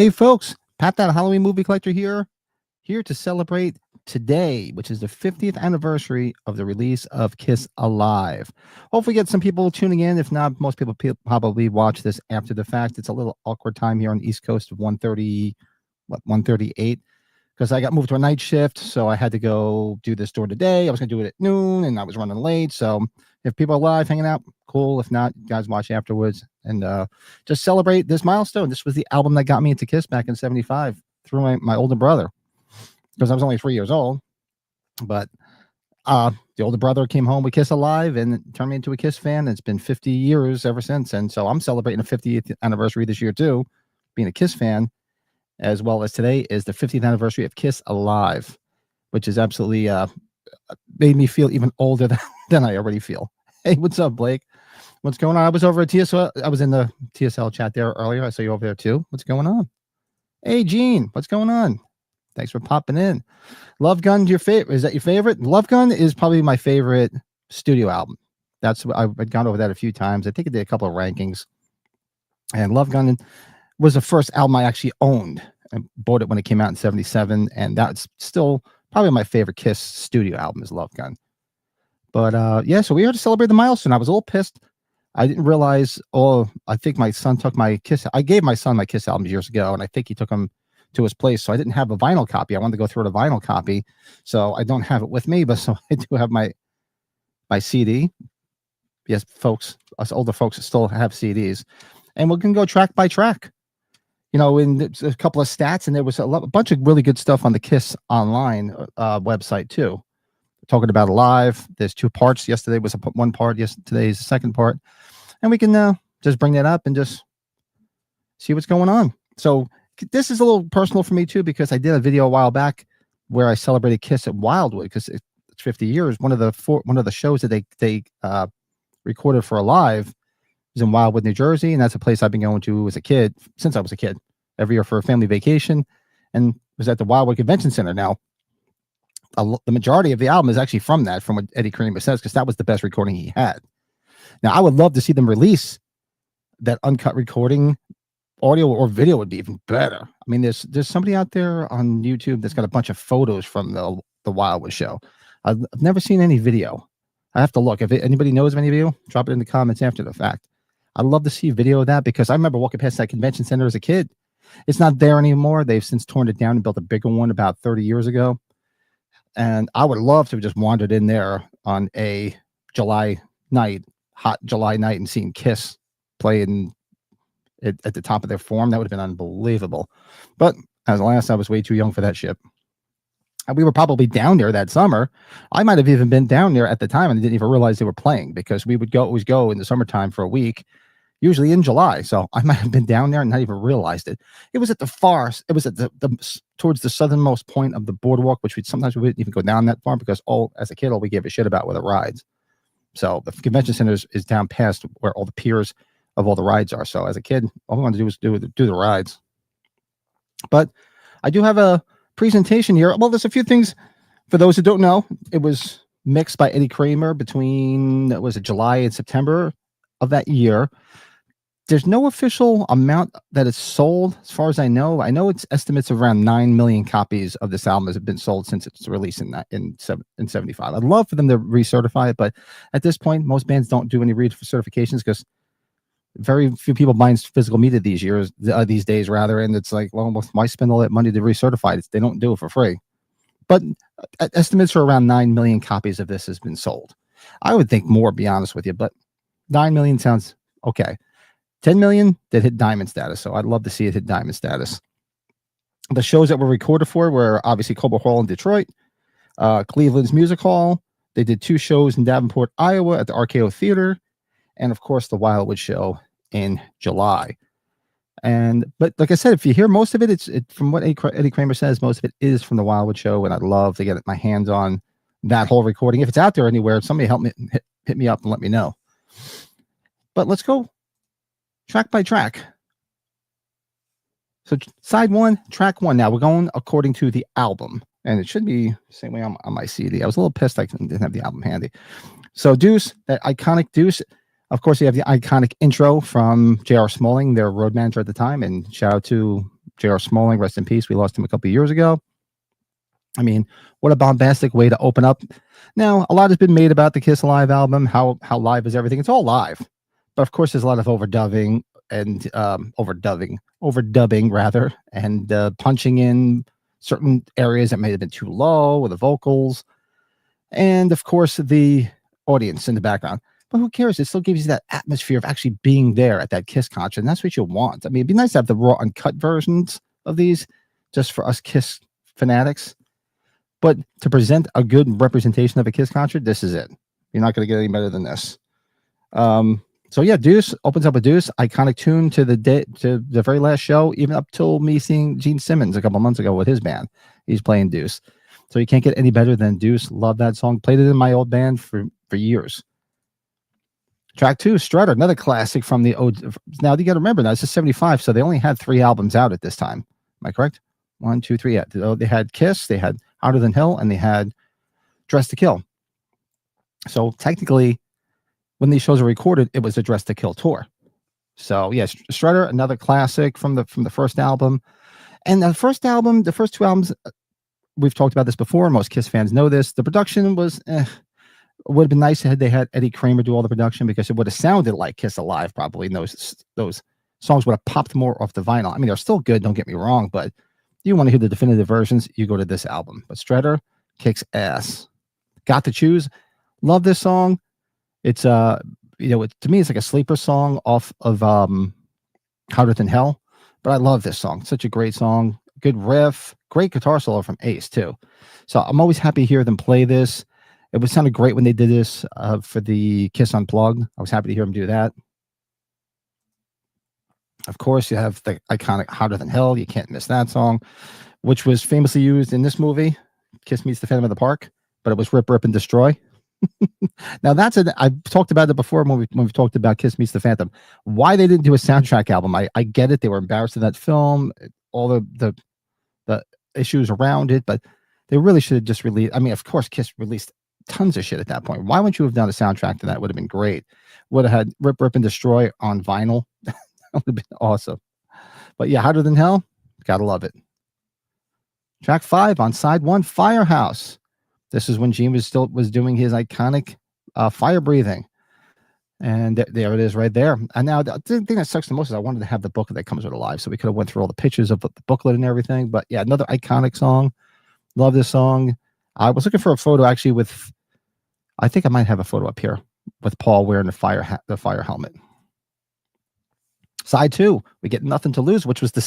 Hey folks, Pat that Halloween movie collector here to celebrate today, which is the 50th anniversary of the release of Kiss Alive. Hopefully get some people tuning in. If not, most people probably watch this after the fact. It's a little awkward time here on the East Coast of 1:38, because I got moved to a night shift, so I had to go do this during the day. I was going to do it at noon, and I was running late. So if people are live hanging out, cool. If not, you guys watch afterwards and just celebrate this milestone. This was the album that got me into Kiss back in '75 through my older brother, because I was only 3 years old. But the older brother came home with Kiss Alive and it turned me into a Kiss fan. It's been 50 years ever since. And so I'm celebrating the 50th anniversary this year too, being a Kiss fan, as well as today is the 50th anniversary of Kiss Alive, which is absolutely made me feel even older than I already feel. Hey, what's up, Blake? What's going on? I was over at TSL. I was in the TSL chat there earlier. I saw you over there too. What's going on? Hey, Gene, what's going on? Thanks for popping in. Love Gun, your favorite? Is that your favorite? Love Gun is probably my favorite studio album. That's I've gone over that a few times. I think I did a couple of rankings. And Love Gun was the first album I actually owned. I bought it when it came out in '77, and that's still probably my favorite Kiss studio album is Love Gun. But yeah, so we are to celebrate the milestone. I was a little pissed. I didn't realize. I think my son took my Kiss. I gave my son my Kiss albums years ago, and I think he took them to his place. So I didn't have a vinyl copy. I wanted to go through the vinyl copy, so I don't have it with me. But so I do have my CD. Yes, folks, us older folks still have CDs, and we can go track by track. You know, in a couple of stats, and there was a bunch of really good stuff on the Kiss Online website too. Talking about Alive. There's 2 parts. Yesterday was one part. Today is the second part, and we can just bring that up and just see what's going on. So this is a little personal for me too, because I did a video a while back where I celebrated Kiss at Wildwood because it's 50 years. One of the shows that they recorded for Alive is in Wildwood, New Jersey, and that's a place I've been going to as a kid since I was a kid, every year for a family vacation, and was at the Wildwood Convention Center. Now, the majority of the album is actually from what Eddie Kramer says, because that was the best recording he had. Now, I would love to see them release that uncut recording. Audio or video would be even better. I mean, there's somebody out there on YouTube that's got a bunch of photos from the Wildwood show. I've never seen any video. I have to look. If anybody knows of any video, drop it in the comments after the fact. I'd love to see video of that, because I remember walking past that convention center as a kid. It's not there anymore. They've since torn it down and built a bigger one about 30 years ago. And I would love to have just wandered in there on a hot July night, and seen Kiss playing at the top of their form. That would have been unbelievable. But alas, I was way too young for that shit. And we were probably down there that summer. I might have even been down there at the time and I didn't even realize they were playing, because we would always go in the summertime for a week, usually in July. So I might have been down there and not even realized it. It was at towards the southernmost point of the boardwalk, which sometimes we wouldn't even go down that far, because as a kid, all we gave a shit about were the rides. So the convention center is down past where all the piers of all the rides are. So as a kid, all we wanted to do was do the rides. But I do have a presentation here. Well, there's a few things for those who don't know. It was mixed by Eddie Kramer between July and September of that year. There's no official amount that is sold, as far as I know. I know it's estimates of around 9 million copies of this album has been sold since its release in '75. I'd love for them to recertify it, but at this point, most bands don't do any recertifications, because very few people buy physical media these days, rather. And it's like, well, why spend all that money to recertify it? They don't do it for free. But estimates are around 9 million copies of this has been sold. I would think more, to be honest with you, but 9 million sounds okay. 10 million that hit diamond status. So I'd love to see it hit diamond status. The shows that were recorded for were obviously Cobo Hall in Detroit, Cleveland's Music Hall. They did 2 shows in Davenport, Iowa at the RKO Theater, and of course the Wildwood show in July. But like I said, if you hear most of it, it's from what Eddie Kramer says, most of it is from the Wildwood show, and I'd love to get my hands on that whole recording. If it's out there anywhere, somebody help me, hit me up and let me know. But let's go track by track. So side 1, track 1. Now we're going according to the album, and it should be the same way on my CD. I was a little pissed I didn't have the album handy. So Deuce, that iconic Deuce. Of course, you have the iconic intro from J.R. Smalling, their road manager at the time, and shout out to J.R. Smalling, rest in peace. We lost him a couple of years ago. I mean, what a bombastic way to open up. Now, a lot has been made about the Kiss Alive album. How live is everything? It's all live, but of course, there's a lot of overdubbing and overdubbing rather, and punching in certain areas that may have been too low with the vocals, and of course, the audience in the background. But who cares? It still gives you that atmosphere of actually being there at that Kiss concert, and that's what you want. I mean, it'd be nice to have the raw, uncut versions of these, just for us Kiss fanatics. But to present a good representation of a Kiss concert, this is it. You're not going to get any better than this. So yeah, Deuce opens up with Deuce, iconic tune to the very last show, even up till me seeing Gene Simmons a couple months ago with his band. He's playing Deuce. So you can't get any better than Deuce. Love that song. Played it in my old band for years. Track 2, Strutter, another classic from the old. Now you got to remember, now this is 75, so they only had 3 albums out at this time. Am I correct? 1, 2, 3. Yeah. They had Kiss, they had Hotter Than Hell, and they had Dress to Kill. So technically, when these shows are recorded, it was a Dress to Kill tour. So yes, Strutter, another classic from the first album. And the first 2 albums, we've talked about this before. Most Kiss fans know this. The production was, it would have been nice had they had Eddie Kramer do all the production, because it would have sounded like Kiss Alive probably. And those songs would have popped more off the vinyl. I mean, they're still good, don't get me wrong, but you want to hear the definitive versions, you go to this album. But Strutter kicks ass. Got to Choose. Love this song. It's to me, it's like a sleeper song off of Hotter Than Hell. But I love this song. Such a great song. Good riff. Great guitar solo from Ace too. So I'm always happy to hear them play this. It would sounded great when they did this for the Kiss Unplugged. I was happy to hear them do that. Of course, you have the iconic Hotter Than Hell. You can't miss that song, which was famously used in this movie, Kiss Meets the Phantom of the Park, but it was Rip, Rip, and Destroy. Now I've talked about it before when we've talked about Kiss Meets the Phantom. Why they didn't do a soundtrack album, I get it. They were embarrassed of that film, all the issues around it, but they really should have just released. I mean, of course, Kiss released tons of shit at that point. Why wouldn't you have done a soundtrack to that? Would have been great. Would have had Rip, Rip, and Destroy on vinyl. That would have been awesome. But yeah, Hotter Than Hell, gotta love it. Track 5 on side 1, Firehouse. This is when Gene was doing his iconic fire breathing. And there it is right there. And now the thing that sucks the most is I wanted to have the booklet that comes with it live, so we could have went through all the pictures of the booklet and everything. But yeah, another iconic song. Love this song. I was looking for a photo actually with, I think I might have a photo up here with Paul wearing the fire helmet. Side 2, we get Nothing to Lose, which was the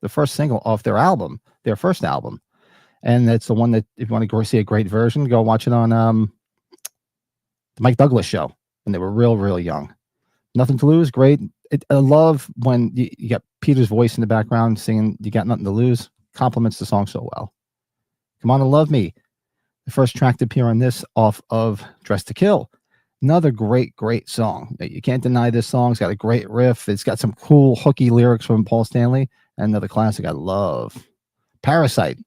first single off their first album. And that's the one that, if you want to go see a great version, go watch it on the Mike Douglas show when they were real young. Nothing to Lose, great. I love when you got Peter's voice in the background singing You Got Nothing to Lose. Compliments the song so well. Come On and Love Me, the first track to appear on this off of Dress to Kill. Another great song. You can't deny this song. It's got a great riff. It's got some cool hooky lyrics from Paul Stanley. And another classic I love. Parasite.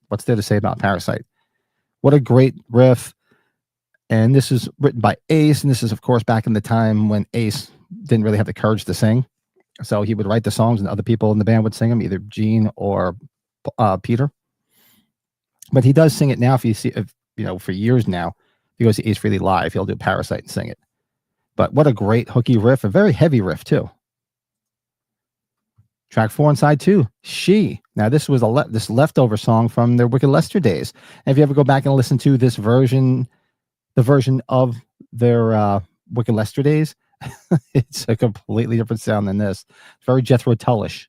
What's there to say about Parasite? What a great riff. And this is written by Ace. And this is, of course, back in the time when Ace didn't really have the courage to sing. So he would write the songs and other people in the band would sing them, either Gene or Peter. But he does sing it now. If you see, for years now, he goes to Ace Frehley live, he'll do Parasite and sing it. But what a great hooky riff, a very heavy riff too. Track 4 on side 2, She. Now this was this leftover song from their Wicked Lester days. And if you ever go back and listen to this version, the version of their Wicked Lester days, it's a completely different sound than this. Very Jethro Tullish.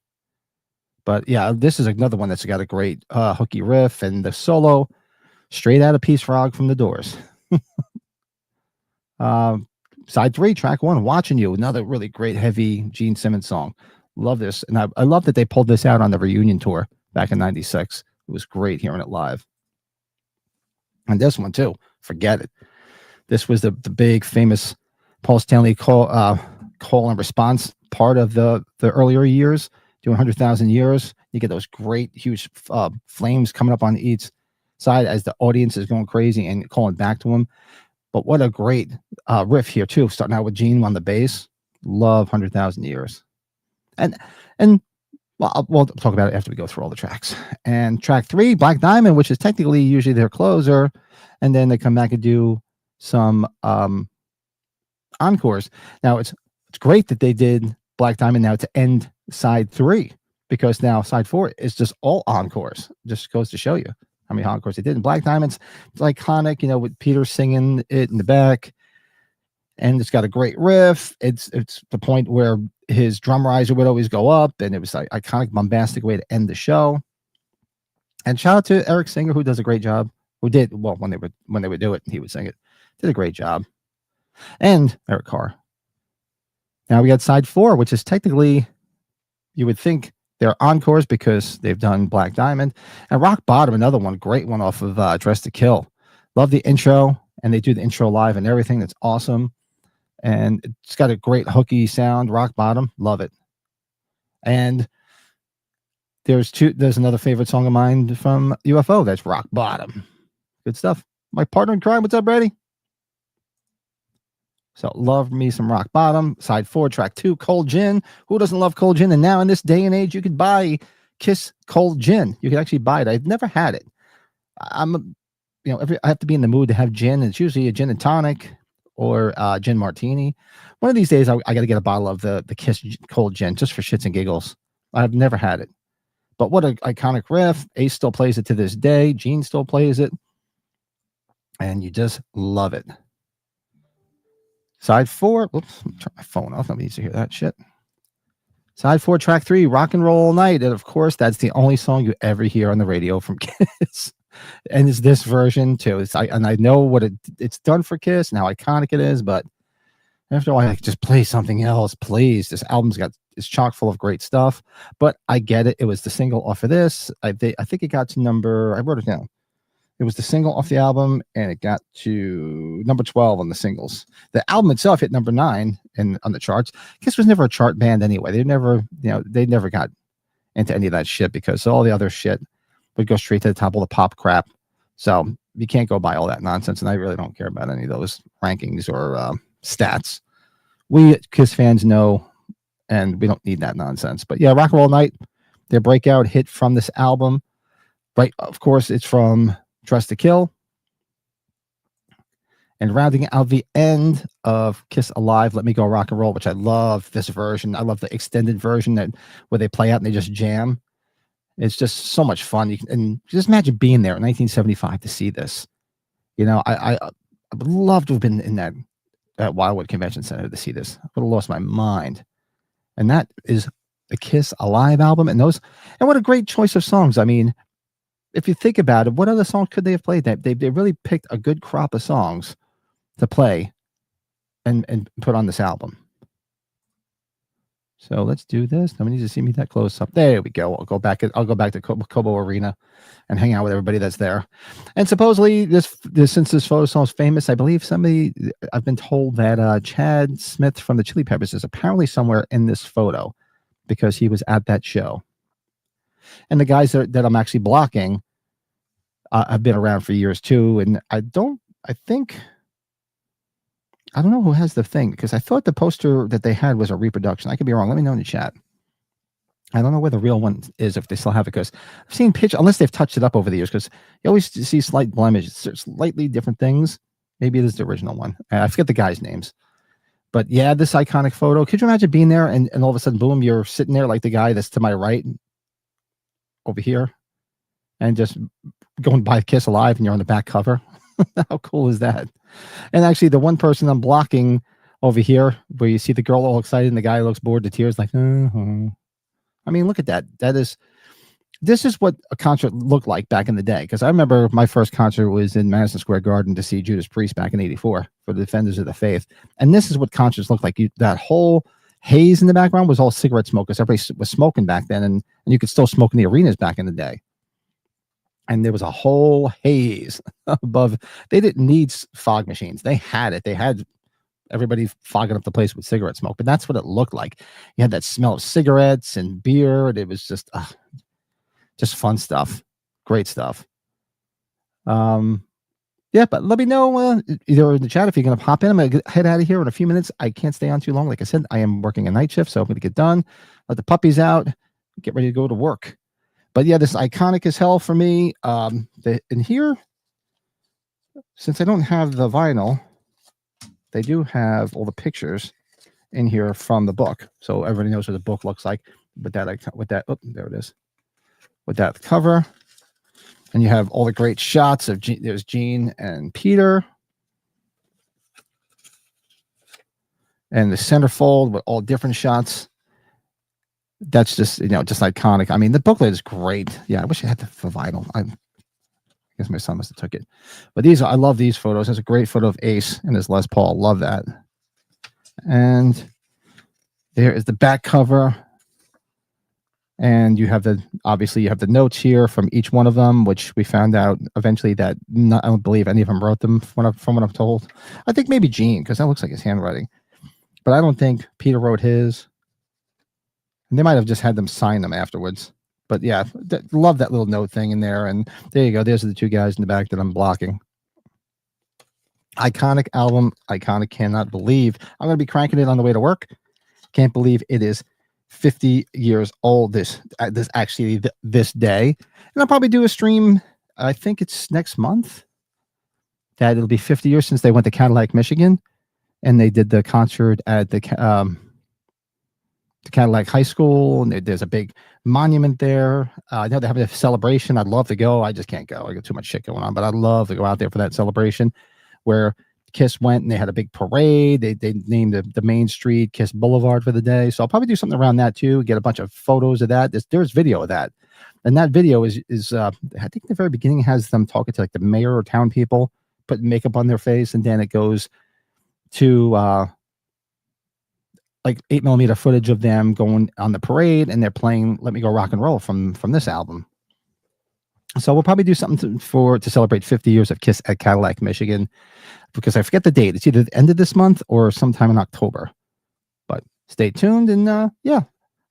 But yeah, this is another one that's got a great hooky riff, and the solo straight out of Peace Frog from the Doors. Side 3, track 1, Watching You, another really great heavy Gene Simmons song. Love this. And I love that they pulled this out on the reunion tour back in 96. It was great hearing it live. And this one too, forget it. This was the big famous Paul Stanley call and response part of the earlier years, doing 100,000 Years. You get those great huge flames coming up on each side as the audience is going crazy and calling back to him. But what a great riff here too, starting out with Gene on the bass. Love 100,000 Years. And Well, we'll talk about it after we go through all the tracks. And track 3, Black Diamond, which is technically usually their closer, and then they come back and do some encores. Now it's great that they did Black Diamond now to end side 3, because now side 4 is just all encores. Just goes to show you how many encores they did. And Black Diamond's it's iconic, with Peter singing it in the back, and it's got a great riff. It's the point where his drum riser would always go up, and it was like iconic, bombastic way to end the show. And shout out to Eric Singer, who does a great job. Who did well when they would do it, he would sing it. Did a great job. And Eric Carr. Now we got side 4, which is technically, you would think they're encores because they've done Black Diamond. And Rock Bottom, another one, great one off of Dress to Kill. Love the intro, and they do the intro live and everything. That's awesome. And it's got a great hooky sound. Rock Bottom, love it. And there's another favorite song of mine from UFO. That's Rock Bottom. Good stuff. My partner in crime. What's up, Brady? So love me some Rock Bottom. Side 4, track 2, Cold Gin. Who doesn't love Cold Gin? And now in this day and age, you could buy Kiss Cold Gin. You could actually buy it. I've never had it. I have to be in the mood to have gin. It's usually a gin and tonic or gin martini. One of these days, I got to get a bottle of the Kiss Cold Gin just for shits and giggles. I've never had it. But what an iconic riff. Ace still plays it to this day. Gene still plays it. And you just love it. Side 4. Oops, turn my phone off. Nobody needs to hear that shit. Side 4, track 3, Rock and Roll All Night. And of course, that's the only song you ever hear on the radio from Kiss. And it's this version too. And I know what it's done for Kiss and how iconic it is, but after a while, I just play something else, please. This album's it's chock full of great stuff. But I get it. It was the single off of this. I think it got to I wrote it down. It was the single off the album, and it got to number 12 on the singles. The album itself hit number 9 on the charts. Kiss was never a chart band anyway. They never got into any of that shit because all the other shit would go straight to the top of the pop crap. So you can't go by all that nonsense, and I really don't care about any of those rankings or stats. We Kiss fans know, and we don't need that nonsense. But yeah, Rock and Roll Night, their breakout hit from this album. Right, of course, it's from Dress to Kill. And rounding out the end of Kiss Alive, Let Me Go Rock and Roll, which I love this version. I love the extended version where they play out and they just jam. It's just so much fun. And just imagine being there in 1975 to see this. I would love to have been in that Wildwood Convention Center to see this. I would have lost my mind. And that is the Kiss Alive album. And what a great choice of songs. I mean, if you think about it, what other songs could they have played? They really picked a good crop of songs to play and put on this album. So let's do this. Nobody needs to see me that close up. There we go. I'll go back to Cobo Arena and hang out with everybody that's there. And supposedly since this photo song is famous, I believe I've been told that Chad Smith from the Chili Peppers is apparently somewhere in this photo because he was at that show. And the guys that I'm actually blocking have been around for years too. And I don't know who has the thing because I thought the poster that they had was a reproduction. I could be wrong. Let me know in the chat. I don't know where the real one is, if they still have it, because I've seen pictures, unless they've touched it up over the years, because you always see slight blemishes, slightly different things. Maybe it is the original one. I forget the guys' names. But yeah, this iconic photo. Could you imagine being there and all of a sudden, boom, you're sitting there like the guy that's to my right over here and just going by Kiss Alive and you're on the back cover? How cool is that? And actually, the one person I'm blocking over here, where you see the girl all excited and the guy looks bored to tears, like, I mean, look at that. This is what a concert looked like back in the day. Because I remember my first concert was in Madison Square Garden to see Judas Priest back in '84 for the Defenders of the Faith. And this is what concerts looked like. That whole haze in the background was all cigarette smoke, because everybody was smoking back then. And you could still smoke in the arenas back in the day. And there was a whole haze above. They didn't need fog machines. They had it. They had everybody fogging up the place with cigarette smoke. But that's what it looked like. You had that smell of cigarettes and beer. And it was just fun stuff. Great stuff. Yeah, but let me know either in the chat if you're going to hop in. I'm going to head out of here in a few minutes. I can't stay on too long. Like I said, I am working a night shift, so I'm going to get done. Let the puppies out. get ready to go to work. But yeah, this is iconic as hell for me. In here, since I don't have the vinyl, they do have all the pictures in here from the book, so everybody knows what the book looks like. With that, oh, there it is. With that cover, and you have all the great shots of there's Gene and Peter, and the centerfold with all different shots. That's just just iconic. I mean, the booklet is great. Yeah, I wish I had the vinyl. I guess my son must have took it. But I love these photos. There's a great photo of Ace and his Les Paul. Love that. And there is the back cover. And you have obviously you have the notes here from each one of them, which we found out eventually that I don't believe any of them wrote them from what I'm told. I think maybe Gene, because that looks like his handwriting. But I don't think Peter wrote his. And they might have just had them sign them afterwards. But yeah, love that little note thing in there. And there you go. There's the two guys in the back that I'm blocking. Iconic album. Iconic. Cannot believe. I'm going to be cranking it on the way to work. Can't believe it is 50 years old this day. And I'll probably do a stream. I think it's next month that it'll be 50 years since they went to Cadillac, Michigan, and they did the concert at the Cadillac High School, and there's a big monument there. I know they're having a celebration. I'd love to go. I just can't go. I got too much shit going on, but I'd love to go out there for that celebration where Kiss went and they had a big parade. They named the main street Kiss Boulevard for the day. So I'll probably do something around that too. Get a bunch of photos of that. There's video of that. And that video is I think the very beginning has them talking to like the mayor or town people, putting makeup on their face. And then it goes to like 8mm footage of them going on the parade, and they're playing Let Me Go Rock and Roll from this album. So we'll probably do something to celebrate 50 years of Kiss at Cadillac, Michigan, because I forget the date. It's either the end of this month or sometime in October. But stay tuned, and yeah,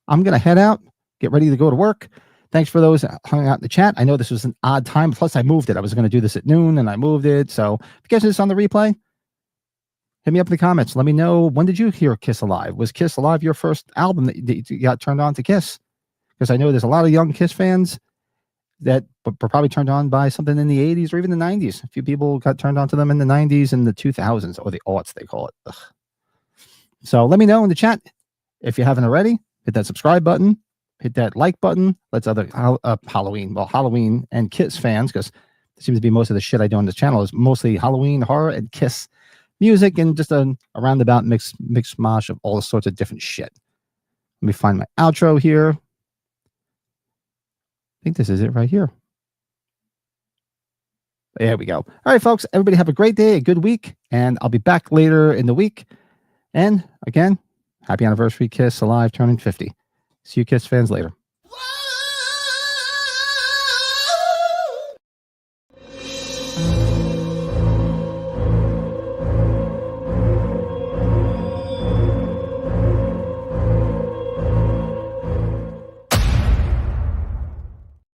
I'm going to head out, get ready to go to work. Thanks for those hung out in the chat. I know this was an odd time. Plus, I moved it. I was going to do this at noon, and I moved it. So if you guys are just on the replay, hit me up in the comments. Let me know, when did you hear Kiss Alive? Was Kiss Alive your first album that you got turned on to Kiss? Because I know there's a lot of young Kiss fans that were probably turned on by something in the 80s or even the 90s. A few people got turned on to them in the 90s and the 2000s, or the aughts, they call it. Ugh. So let me know in the chat. If you haven't already, hit that subscribe button, hit that like button. Let's other Halloween and Kiss fans, because it seems to be most of the shit I do on this channel is mostly Halloween, horror, and Kiss music, and just a roundabout mix mosh of all sorts of different shit. Let me find my outro here. I think this is it right here. There we go. All right, folks. Everybody have a great day, a good week, and I'll be back later in the week. And again, happy anniversary, Kiss Alive, turning 50. See you Kiss fans later.